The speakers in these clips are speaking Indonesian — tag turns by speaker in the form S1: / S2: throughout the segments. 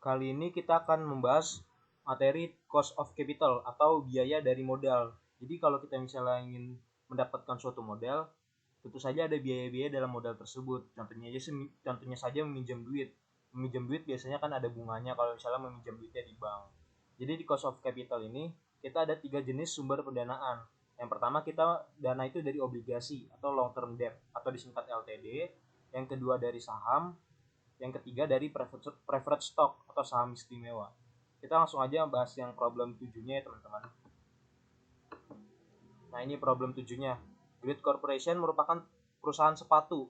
S1: Kali ini kita akan membahas materi cost of capital atau biaya dari modal. Jadi kalau kita misalnya ingin mendapatkan suatu modal, tentu saja ada biaya-biaya dalam modal tersebut. Contohnya saja meminjam duit. Meminjam duit biasanya kan ada bunganya kalau misalnya meminjam duitnya di bank. Jadi di cost of capital ini kita ada 3 jenis sumber pendanaan. Yang pertama kita dana itu dari obligasi atau long term debt atau disingkat LTD. Yang kedua dari saham. Yang ketiga dari preferred stock atau saham istimewa. Kita langsung aja bahas yang problem 7-nya ya teman-teman. Nah ini problem 7-nya. Great Corporation merupakan perusahaan sepatu.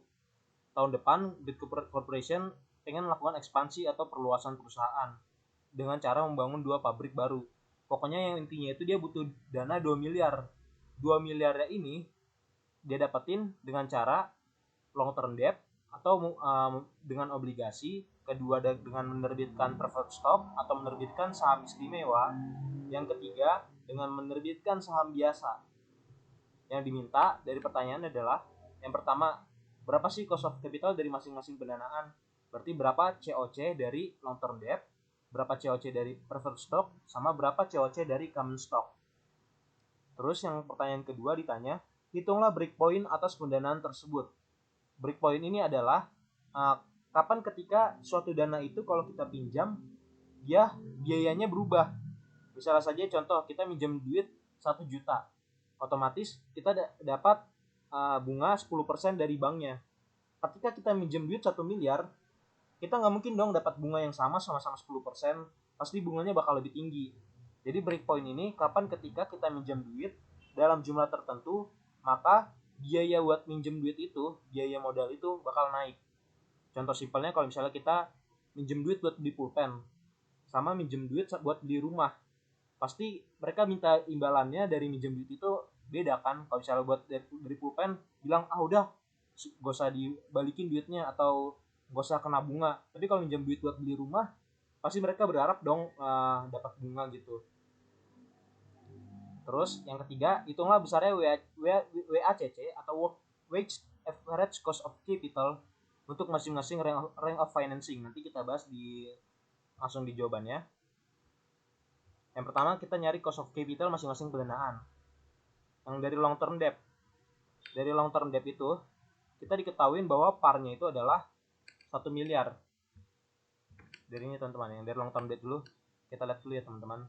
S1: Tahun depan Great Corporation pengen melakukan ekspansi atau perluasan perusahaan dengan cara membangun 2 pabrik baru. Pokoknya yang intinya itu dia butuh dana 2 miliar. 2 miliarnya ini dia dapetin dengan cara long term debt atau dengan obligasi, kedua dengan menerbitkan preferred stock atau menerbitkan saham istimewa, yang ketiga dengan menerbitkan saham biasa. Yang diminta dari pertanyaan adalah yang pertama, berapa sih cost of capital dari masing-masing pendanaan? Berarti berapa COC dari long term debt, berapa COC dari preferred stock, sama berapa COC dari common stock. Terus yang pertanyaan kedua ditanya, hitunglah breakpoint atas pendanaan tersebut. Breakpoint ini adalah kapan ketika suatu dana itu kalau kita pinjam dia biayanya berubah. Misalnya saja contoh kita minjam duit 1 juta, otomatis kita dapat bunga 10% dari banknya. Ketika kita minjam duit 1 miliar, kita nggak mungkin dong dapat bunga yang sama-sama 10%, pasti bunganya bakal lebih tinggi. Jadi breakpoint ini kapan ketika kita minjam duit dalam jumlah tertentu, maka biaya buat minjem duit itu, biaya modal itu bakal naik. Contoh simpelnya kalau misalnya kita minjem duit buat beli pulpen sama minjem duit buat beli rumah, pasti mereka minta imbalannya dari minjem duit itu beda kan. Kalau misalnya buat dari pulpen bilang udah gak usah dibalikin duitnya atau gak usah kena bunga, tapi kalau minjem duit buat beli rumah pasti mereka berharap dong dapat bunga gitu. Terus yang ketiga, hitunglah besarnya WACC atau Wage Average Cost of Capital untuk masing-masing rank of financing. Nanti kita bahas langsung di jawabannya. Yang pertama kita nyari cost of capital masing-masing pendanaan. Yang dari long term debt. Dari long term debt itu kita diketahui bahwa parnya itu adalah 1 miliar. Dari ini teman-teman, yang dari long term debt dulu kita lihat dulu ya teman-teman.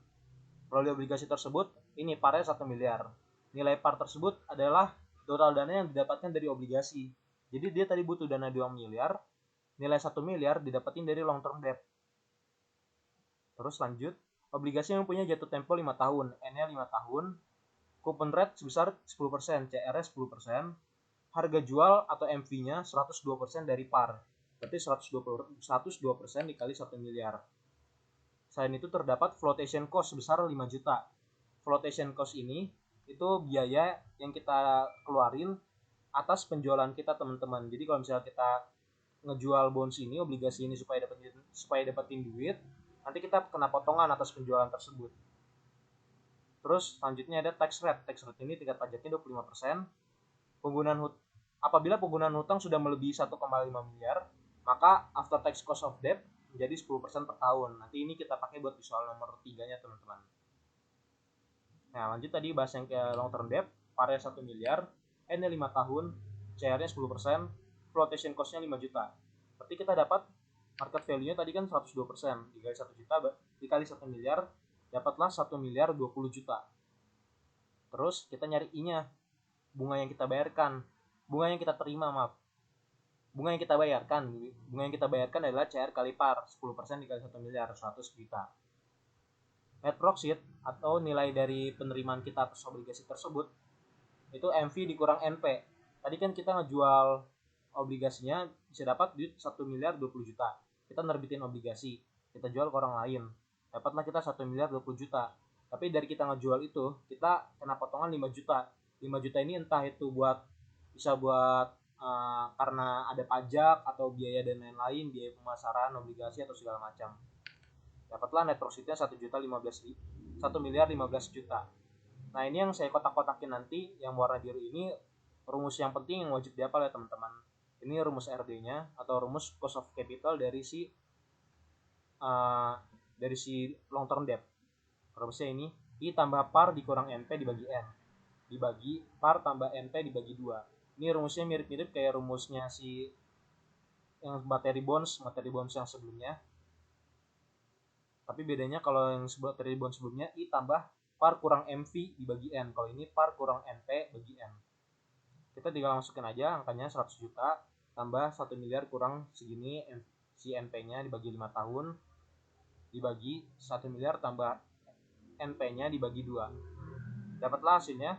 S1: Proyek obligasi tersebut ini parnya 1 miliar. Nilai par tersebut adalah total dana yang didapatkan dari obligasi. Jadi dia tadi butuh dana 2 miliar, nilai 1 miliar didapatin dari long term debt. Terus lanjut, obligasi yang mempunyai jatuh tempo 5 tahun, N-nya 5 tahun, coupon rate sebesar 10%, CR-nya 10%, harga jual atau MV-nya 102% dari par. Berarti 102% dikali 1 miliar. Selain itu terdapat flotation cost sebesar 5 juta. Flotation cost ini itu biaya yang kita keluarin atas penjualan kita teman-teman. Jadi kalau misalnya kita ngejual bonds ini, obligasi ini supaya dapetin duit, nanti kita kena potongan atas penjualan tersebut. Terus selanjutnya ada tax rate. Tax rate ini tingkat pajaknya 25%. Apabila penggunaan hutang sudah melebihi 1,5 miliar, maka after tax cost of debt menjadi 10% per tahun. Nanti ini kita pakai buat di soal nomor 3-nya teman-teman. Nah lanjut tadi bahas yang ke long term debt, parnya 1 miliar, N-nya 5 tahun, CR-nya 10%, flotation cost-nya 5 juta. Berarti kita dapat market value-nya tadi kan 102%, dikali 1 juta, dikali 1 miliar, dapatlah 1 miliar 20 juta. Terus kita nyari I-nya, bunga yang kita bayarkan, bunga yang kita terima maaf. Bunga yang kita bayarkan adalah CR kali par, 10% dikali 1 miliar, 100 juta. Net profit atau nilai dari penerimaan kita atas obligasi tersebut itu MV dikurang NP. Tadi kan kita ngejual obligasinya bisa dapat duit 1 miliar 20 juta. Kita nerbitin obligasi, kita jual ke orang lain. Dapatlah kita 1 miliar 20 juta. Tapi dari kita ngejual itu, kita kena potongan 5 juta. 5 juta ini entah itu bisa buat karena ada pajak atau biaya dan lain-lain, biaya pemasaran obligasi atau segala macam. Dapatlah net profitnya 1 miliar 15 juta. Nah ini yang saya kotak-kotakin nanti, yang warna biru ini rumus yang penting yang wajib dihafal ya teman-teman. Ini rumus RD-nya atau rumus cost of capital dari si dari si long term debt. Rumusnya ini I tambah par dikurang NP dibagi N dibagi par tambah NP dibagi 2. Ini rumusnya mirip-mirip kayak rumusnya si yang materi bonds yang sebelumnya. Tapi bedanya kalau yang materi bonds sebelumnya I tambah par kurang MV dibagi N. Kalau ini par kurang NP bagi N. Kita tinggal masukin aja angkanya 100 juta tambah 1 miliar kurang segini si NP-nya dibagi 5 tahun dibagi 1 miliar tambah NP-nya dibagi 2. Dapatlah hasilnya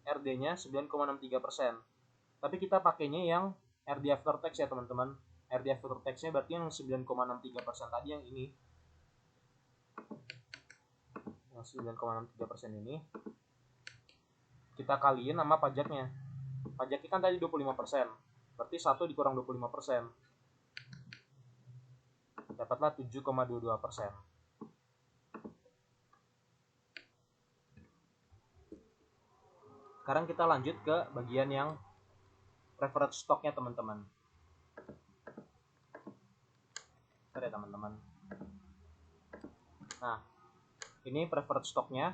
S1: RD-nya 9,63%. Tapi kita pakainya yang RD after tax ya teman-teman. RD after tax-nya berarti yang 9,63% tadi yang ini. Yang 9,63% ini kita kaliin sama pajaknya. Pajaknya kan tadi 25%. Berarti 1 dikurang 25%. Dapatlah 7,22%. Sekarang kita lanjut ke bagian yang preferred stock-nya teman-teman. Bentar ya teman-teman. Nah, ini preferred stock-nya.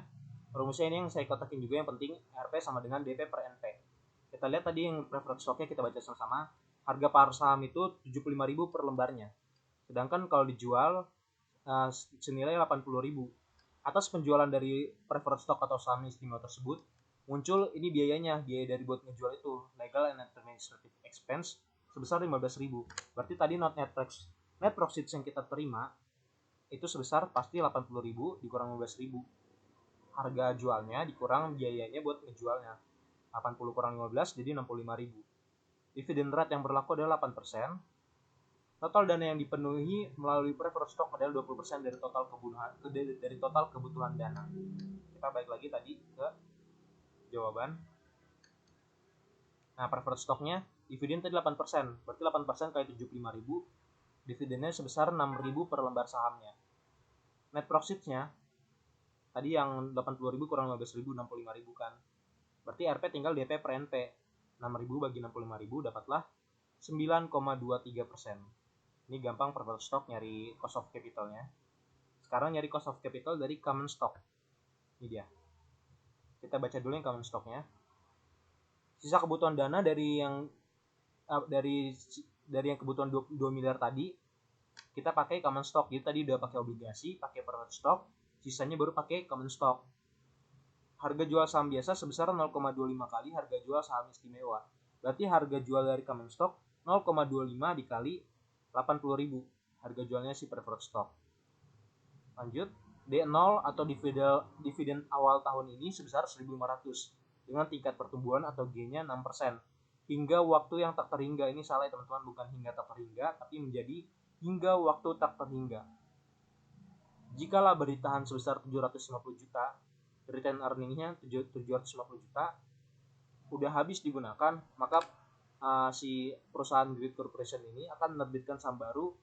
S1: Rumusnya ini yang saya kotakin juga, yang penting RP sama dengan DP per NP. Kita lihat tadi yang preferred stock-nya kita baca sama-sama. Harga par saham itu 75.000 per lembarnya. Sedangkan kalau dijual senilai 80.000. Atas penjualan dari preferred stock atau saham istimewa tersebut, muncul ini biaya dari buat ngejual itu, legal and administrative expense sebesar 15.000. Berarti tadi net proceeds yang kita terima itu sebesar pasti 80.000 dikurang 15.000. Harga jualnya dikurang biayanya buat ngejualnya. 80 kurang 15 jadi 65.000. Dividen rate yang berlaku adalah 8%. Total dana yang dipenuhi melalui preferred stock adalah 20% dari total kebutuhan dana. Kita balik lagi tadi ke jawaban. Nah, preferred stocknya dividen tadi 8%. Berarti 8% kali 75.000. Dividennya sebesar 6.000 per lembar sahamnya. Net proceeds-nya tadi yang 80.000 kurang 15.000 65.000 kan. Berarti RP tinggal DP per NP. 6.000 bagi 65.000 dapatlah 9,23%. Ini gampang preferred stock nyari cost of capital-nya. Sekarang nyari cost of capital dari common stock. Ini dia. Kita baca dulu yang common stock-nya. Sisa kebutuhan dana dari yang kebutuhan 2 miliar tadi kita pakai common stock. Jadi tadi udah pakai obligasi, pakai preferred stock, sisanya baru pakai common stock. Harga jual saham biasa sebesar 0,25 kali harga jual saham istimewa. Berarti harga jual dari common stock 0,25 dikali 80.000 harga jualnya si preferred stock. Lanjut, D0 atau dividen awal tahun ini sebesar 1.500 dengan tingkat pertumbuhan atau G-nya 6%. Hingga waktu yang tak terhingga, ini salah ya teman-teman, bukan hingga tak terhingga, tapi menjadi hingga waktu tak terhingga. Jika laba ditahan sebesar 750 juta, return earning-nya 750 juta, udah habis digunakan, maka si perusahaan Grid Corporation ini akan menerbitkan saham baru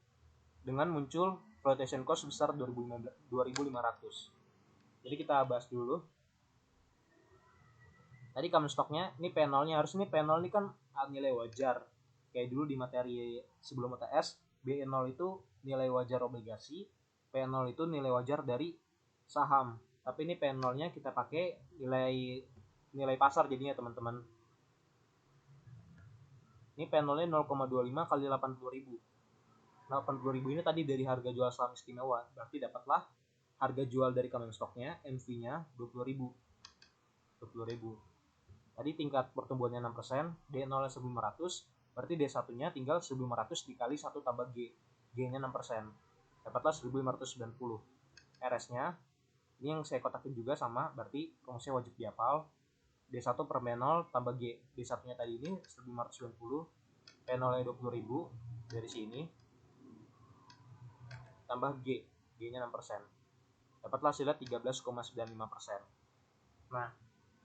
S1: dengan muncul flotation cost sebesar 2.500. Jadi kita bahas dulu. Tadi common stock-nya, ini P0-nya harus ini P0 ini kan nilai wajar. Kayak dulu di materi sebelum UTS, B0 itu nilai wajar obligasi, P0 itu nilai wajar dari saham. Tapi ini P0-nya kita pakai nilai pasar jadinya teman-teman. Ini P0-nya 0,25 kali 80.000. 80.000 ini tadi dari harga jual saham istimewa. Berarti dapatlah harga jual dari common stock-nya, MV-nya 20.000. Tadi tingkat pertumbuhannya 6%, D0-nya 1.500, berarti D1-nya tinggal 1.500 dikali 1 tambah G. G-nya 6%. Dapatlah 1.590. RS-nya, ini yang saya kotakin juga sama, berarti rumusnya wajib dihafal. D1 per B0 tambah G. D1-nya tadi ini 1.590, P0-nya 20.000 dari sini, tambah G. G-nya 6%. Dapatlah hasilnya 13,95%. Nah,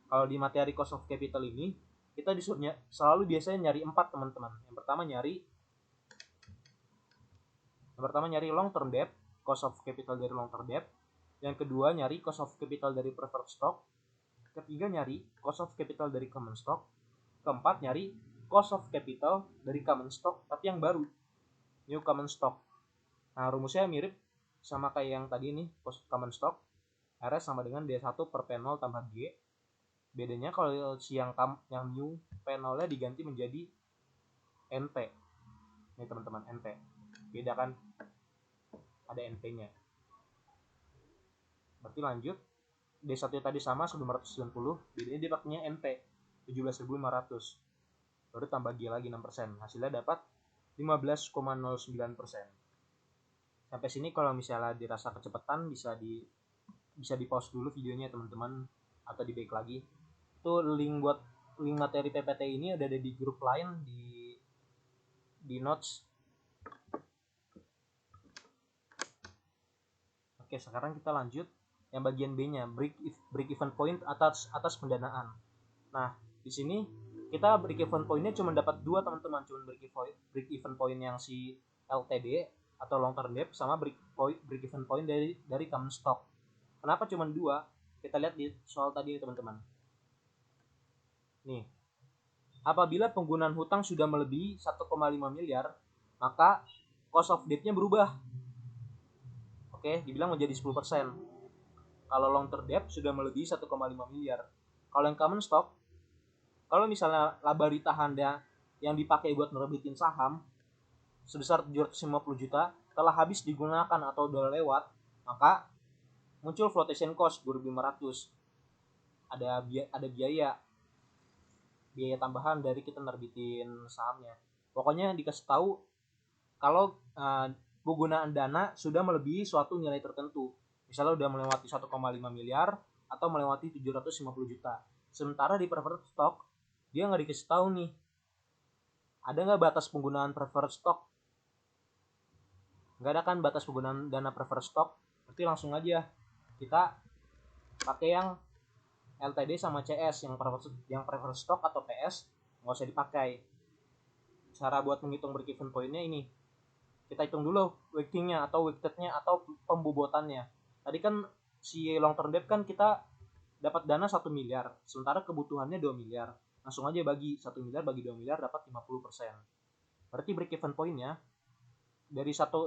S1: kalau di materi cost of capital ini, kita disuruhnya selalu biasanya nyari 4 teman-teman. Yang pertama nyari long term debt, cost of capital dari long term debt. Yang kedua nyari cost of capital dari preferred stock. Ketiga nyari cost of capital dari common stock. Keempat nyari cost of capital dari common stock tapi yang baru, new common stock. Nah, rumusnya mirip sama kayak yang tadi nih, post common stock. RS sama dengan D1 per P0 tambah G. Bedanya kalau si yang new P0-nya diganti menjadi NP. Nih teman-teman, NP. Beda kan? Ada NP-nya. Berarti lanjut. D1 tadi sama 1990, bedanya dia pakainya NP 17.500. Baru tambah G lagi 6%. Hasilnya dapat 15,09%. Sampai sini kalau misalnya dirasa kecepatan bisa di pause dulu videonya teman-teman, atau di back lagi. Itu link materi PPT ini ada di grup lain di notes. Oke, sekarang kita lanjut yang bagian B-nya, break even point atas pendanaan. Nah, di sini kita break even point-nya cuma dapat 2 teman-teman, cuma break even point yang si LTD atau long term debt sama break even point dari common stock. Kenapa cuma 2? Kita lihat di soal tadi teman-teman. Nih, apabila penggunaan hutang sudah melebihi 1,5 miliar, maka cost of debt-nya berubah. Oke, dibilang menjadi 10%. Kalau long term debt sudah melebihi 1,5 miliar. Kalau yang common stock, kalau misalnya laba Ritahanda yang dipakai buat nerbitin saham sebesar 750 juta telah habis digunakan atau udah lewat, maka muncul flotation cost 2.500. Ada biaya tambahan dari kita nerbitin sahamnya. Pokoknya dikasih tahu kalau penggunaan dana sudah melebihi suatu nilai tertentu. Misalnya udah melewati 1,5 miliar atau melewati 750 juta. Sementara di preferred stock dia nggak dikasih tahu nih, ada nggak batas penggunaan preferred stock? Nggak ada kan batas penggunaan dana preferred stock. Berarti langsung aja kita pakai yang LTD sama CS, yang preferred stock atau PS nggak usah dipakai. Cara buat menghitung break even point-nya ini, kita hitung dulu weighting-nya atau weighted-nya atau pembobotannya. Tadi kan si long term debt kan kita dapat dana 1 miliar, sementara kebutuhannya 2 miliar. Langsung aja bagi 1 miliar bagi 2 miliar dapat 50%. Berarti break even point-nya dari 1,5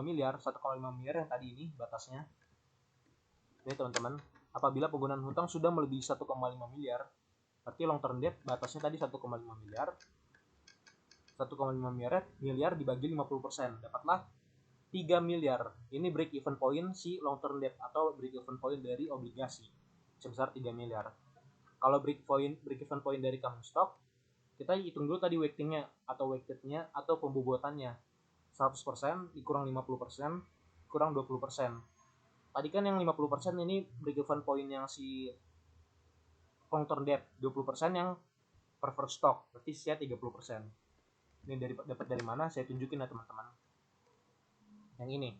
S1: miliar, 1,5 miliar yang tadi ini batasnya. Ini teman-teman, apabila penggunaan hutang sudah melebihi 1,5 miliar, berarti long term debt batasnya tadi 1,5 miliar. 1,5 miliar dibagi 50%, dapatlah 3 miliar. Ini break even point si long term debt atau break even point dari obligasi sebesar 3 miliar. Kalau break even point dari common stock, kita hitung dulu tadi weightingnya atau weighted-nya atau pembobotannya. 100% dikurang 50% kurang 20%. Tadi kan yang 50% ini break even point yang si long term debt, 20% yang preferred stock, berarti sisa 30%. Ini dapat dari mana? Saya tunjukin ya teman-teman. Yang ini.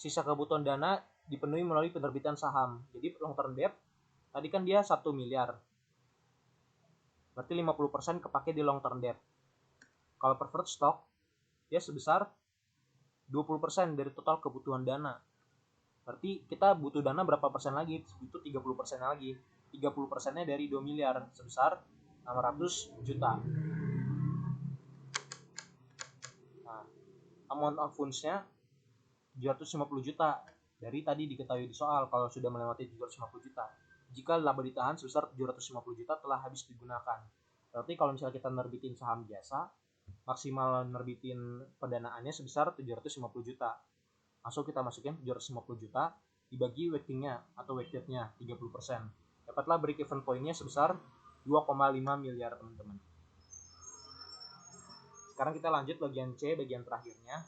S1: Sisa kebutuhan dana dipenuhi melalui penerbitan saham. Jadi long term debt tadi kan dia 1 miliar. Berarti 50% kepake di long term debt. Kalau preferred stock dia sebesar 20% dari total kebutuhan dana. Berarti kita butuh dana berapa persen lagi? Butuh 30% lagi. 30%-nya dari 2 miliar sebesar 600 juta. Nah, amount of funds-nya 750 juta. Dari tadi diketahui di soal kalau sudah melewati 750 juta. Jika laba ditahan sebesar 750 juta telah habis digunakan. Berarti kalau misalnya kita nerbitin saham biasa, maksimal nerbitin pendanaannya sebesar 750 juta. Langsung kita masukin 750 juta dibagi weightingnya atau weighted-nya 30%. Dapatlah break even point-nya sebesar 2,5 miliar teman-teman. Sekarang kita lanjut bagian C, bagian terakhirnya.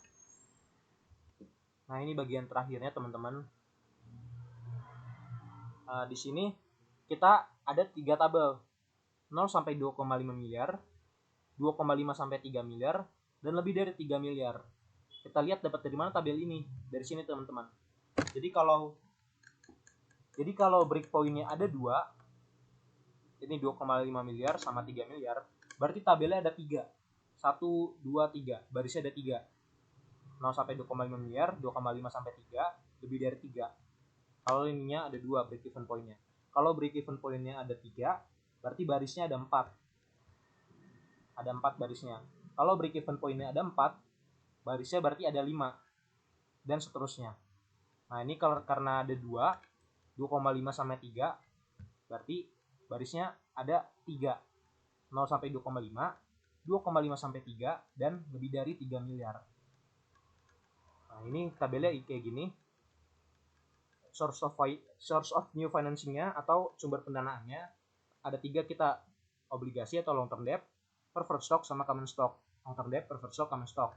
S1: Nah, ini bagian terakhirnya teman-teman. Di sini kita ada 3 tabel. 0 sampai 2,5 miliar, 2,5 sampai 3 miliar, dan lebih dari 3 miliar. Kita lihat dapat dari mana tabel ini. Dari sini teman-teman. Jadi kalau break point-nya ada 2, ini 2,5 miliar sama 3 miliar, berarti tabelnya ada 3. 1, 2, 3. Barisnya ada 3. 0 sampai 2,5 miliar, 2,5 sampai 3, lebih dari 3. Kalau ininya ada 2 break even point-nya. Kalau break even point-nya ada 3, berarti barisnya ada 4. Ada 4 barisnya. Kalau break even point-nya ada 4, barisnya berarti ada 5 dan seterusnya. Nah ini karena ada 2,5 sampai 3, berarti barisnya ada 3, 0 sampai 2,5, 2,5 sampai 3, dan lebih dari 3 miliar. Nah ini tabelnya kayak gini. Source of new financingnya atau sumber pendanaannya ada 3 kita, obligasi atau long term debt, preferred stock, sama common stock. Long term debt, preferred stock, common stock.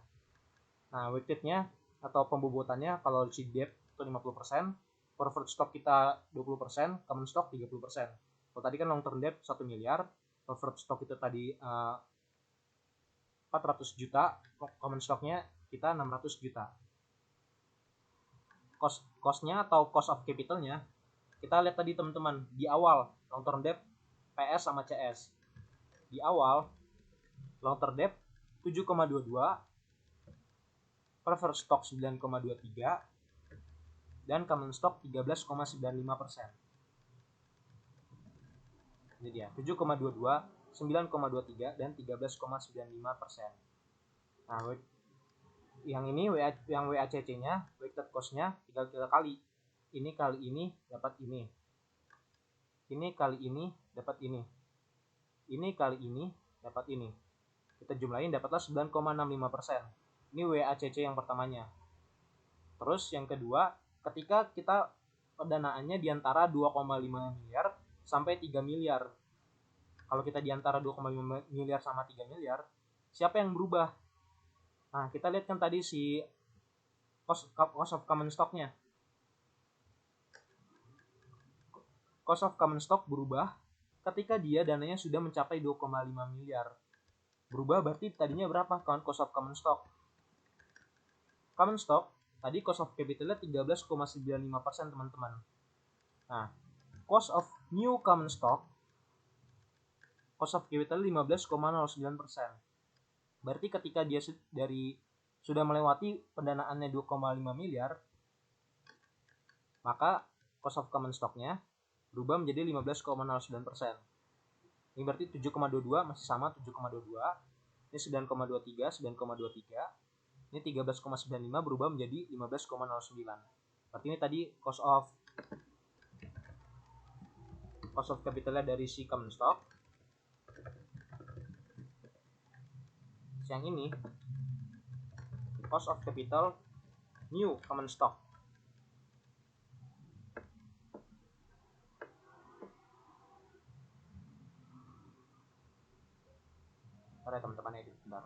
S1: Nah weightednya atau pembobotannya kalau si debt itu 50%, preferred stock kita 20%, common stock 30%. Kalau tadi kan long term debt 1 miliar, preferred stock itu tadi 400 juta, common stocknya kita 600 juta. Cost-nya atau cost of capitalnya kita lihat tadi teman-teman di awal, long term debt PS sama CS. Di awal long term debt 7,22, preferred stock 9,23, dan common stock 13,95%. Ini dia 7,22, 9,23, dan 13,95%. Nah yang ini yang WACC-nya, weighted cost-nya tinggal kita kali. Ini kali ini dapat ini. Ini kali ini dapat ini. Ini kali ini dapat ini. Kita jumlahin dapatlah 9,65%. Ini WACC yang pertamanya. Terus yang kedua, ketika kita pendanaannya di antara 2,5 miliar sampai 3 miliar. Kalau kita di antara 2,5 miliar sama 3 miliar, siapa yang berubah? Nah, kita lihat kan tadi si cost of common stock-nya. Cost of common stock berubah ketika dia dananya sudah mencapai 2,5 miliar. Berubah berarti tadinya berapa cost of common stock? Common stock tadi cost of capitalnya 13,95% teman-teman. Nah, cost of new common stock, cost of capital 15,09%. Berarti ketika dia sudah melewati pendanaannya 2,5 miliar, maka cost of common stock-nya berubah menjadi 15,09%. Ini berarti 7,22 masih sama 7,22. Ini 9,23, 9,23. Ini 13,95 berubah menjadi 15,09. Berarti ini tadi cost of capitalnya dari si common stock. Yang ini cost of capital new common stock. Bentar ya teman-teman, edit bentar.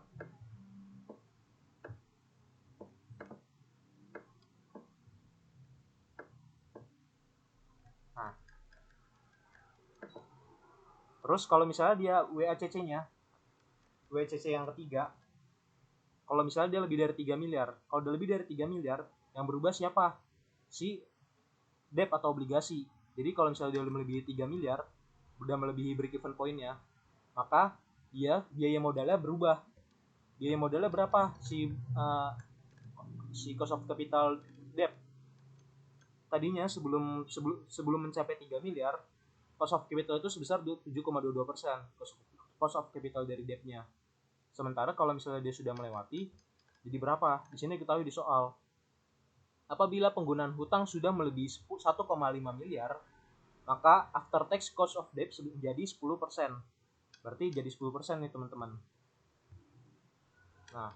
S1: Nah, terus kalau misalnya dia WACC-nya, WACC yang ketiga, kalau misalnya dia lebih dari 3 miliar, kalau dia lebih dari 3 miliar, yang berubah siapa? Si debt atau obligasi. Jadi kalau misalnya dia melebihi 3 miliar, udah melebihi break-even point-nya, maka dia biaya modalnya berubah. Biaya modalnya berapa? Si cost of capital debt. Tadinya sebelum mencapai 3 miliar, cost of capital itu sebesar 7,22%. Cost of capital dari debt-nya. Sementara kalau misalnya dia sudah melewati, jadi berapa? Di sini kita tahu di soal. Apabila penggunaan hutang sudah melebihi 1,5 miliar, maka after tax cost of debt menjadi 10%. Berarti jadi 10% nih teman-teman. Nah,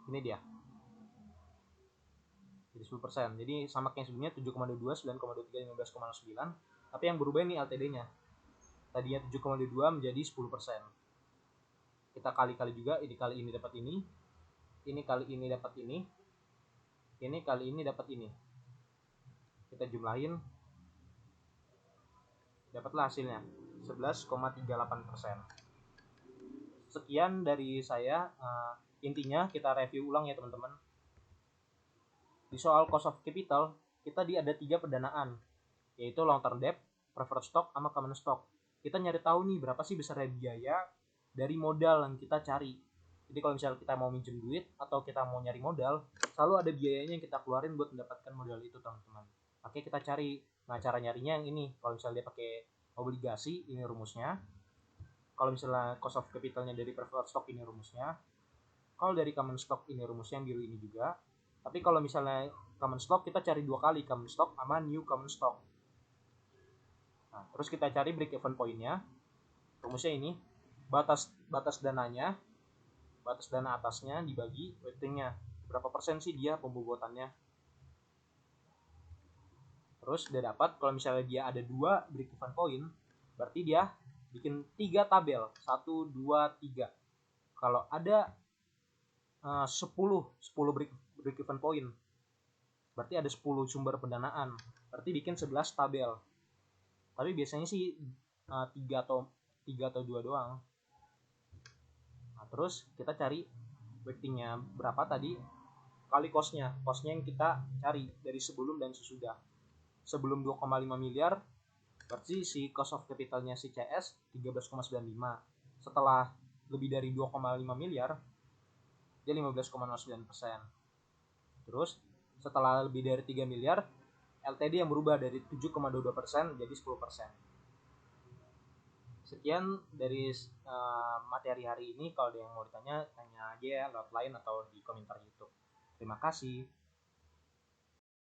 S1: ini dia. Jadi 10%. Jadi sama kayak sebelumnya 7,22, 9,23, 15,09. Tapi yang berubah ini LTD-nya. Tadinya 7,22 menjadi 10%. Kita kali-kali juga, ini kali ini dapat ini kali ini dapat ini kali ini dapat ini. Kita jumlahin, dapatlah hasilnya 11,38%. Sekian dari saya. Intinya kita review ulang ya teman-teman. Di soal cost of capital, kita ada 3 pendanaan, yaitu long term debt, preferred stock, sama common stock. Kita nyari tahu nih berapa sih besarnya biaya dari modal yang kita cari. Jadi kalau misalnya kita mau minjem duit atau kita mau nyari modal, selalu ada biayanya yang kita keluarin buat mendapatkan modal itu teman-teman. Oke, kita cari. Nah, cara nyarinya yang ini. Kalau misalnya dia pakai obligasi, ini rumusnya. kalau misalnya cost of capitalnya dari preferred stock ini rumusnya, kalau dari common stock ini rumusnya ambil ini juga. Tapi kalau misalnya common stock kita cari 2 kali, common stock sama new common stock. Nah, terus kita cari break even point-nya. Rumusnya ini, batas dananya, batas dana atasnya dibagi weighting-nya. Berapa persen sih dia pembobotannya. Terus udah dapat, kalau misalnya dia ada 2 break even point, berarti dia bikin 3 tabel, 1, 2, 3. Kalau ada 10 break even point, berarti ada 10 sumber pendanaan, berarti bikin 11 tabel. Tapi biasanya sih 3 atau 2 doang. Nah, terus kita cari weightingnya berapa tadi kali costnya yang kita cari dari sebelum dan sesudah. Sebelum 2,5 miliar berarti si cost of capitalnya si CS 13,95. Setelah lebih dari 2,5 miliar dia 15,09%. Terus setelah lebih dari 3 miliar LTD yang berubah dari 7,22% jadi 10%. Sekian dari materi hari ini. Kalau ada yang mau ditanya, tanya aja ya lewat line atau di komentar YouTube. Terima kasih.